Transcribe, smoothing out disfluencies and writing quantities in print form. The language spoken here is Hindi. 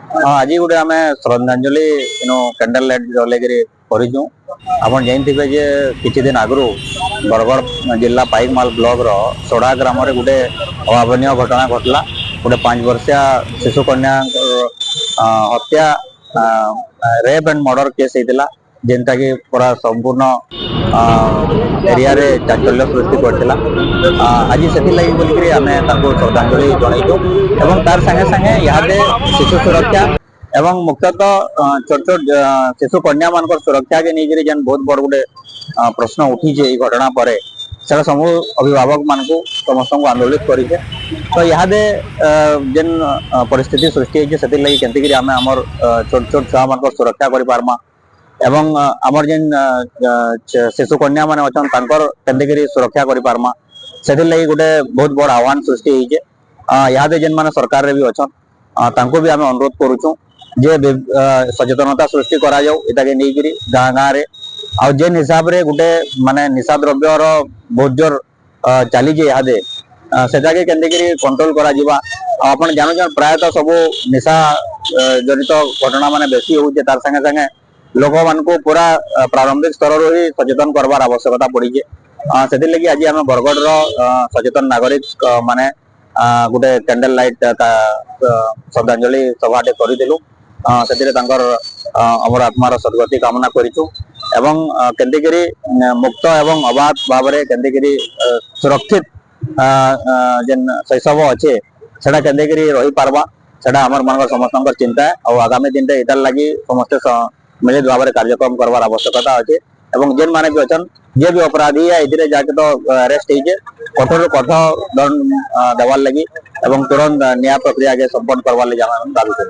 हाँ आज गोटे आम श्रद्धांजलि कैंडल लाइट जलैक करूँ। आप जानते जे किछि दिन आगु बरगढ़ जिला पाइकमाल ब्लॉक रो सोड़ा ग्राम गोटे अभावन घटना घटला। गोटे 5 वर्षिया शिशु कन्या हत्या रेप एंड मर्डर केस होता जेनटा कि पूरा संपूर्ण एरिया रे चांचल्य सृष्टि करथिला। आज से बोलिक आम श्रद्धांजलि जनईचु एवं तार संगे संगे इहादे शिशु सुरक्षा एवं मुख्यतः छोट छोट शिशु कन्या मान सुरक्षा के नहीं जेन बहुत बड़ गोटे प्रश्न उठी घटना पर से सब अभिभावक मान समस्त को आंदोलित करे। तो इहादे जेन परिस्थिति सृष्टि होती केंतिकरी आम आमर छोट छोट छुआ मान सुरक्षा कर पारमा एवं आमर जेन शिशु कन्या मान अच्छा केंतिकरी सुरक्षा कर पारमा से गोटे बहुत बड़ आह्वान सृष्टि होइए। इहादे जेन मान सरकार रे भी अच्छन तांको भी आम अनुरोध करुचु जे सचेतनता सृष्टि करा जाऊ इटाके नहीं गाँ गाँ रे आ जेन हिसाब रे गोटे माने निशा द्रव्य बहुत जोर चली इहादे सेटाके केंतिकरी कंट्रोल करा जिबा। आपण जानछन प्रायतः सब निशा जनित घटना माने बेसी होउचे तार संगे संगे लोक मान को पूरा प्रारंभिक स्तर रो ही सचेतन करबार आवश्यकता पड़ी है। से लगी आज आम बरगढ़ रो सचेतन नागरिक माने गोटे कैंडल लाइट श्रद्धांजलि सभाटे करूँ। से अमर आत्मार सद्गति कामना करूँ एवं केंतिकरी मुक्त एवं अबाध भाव में केंतिकरी सुरक्षित जेन शैशव अच्छे से केंतिकरी रही पार्बा सेटा आमर मान समस्त चिंता है। और आगामी दिन में इतार लगी समस्ते मिलित भाव में कार्यक्रम करवार आवश्यकता अच्छे एवं जेन माने भी अच्छन जे भी अपराधी है इधर जाके तो अरेस्ट होइए कठोर कठोर दंड देवार लगी एवं तुरंत न्याय प्रक्रिया के संपन्न करवार लगी दाबी कर।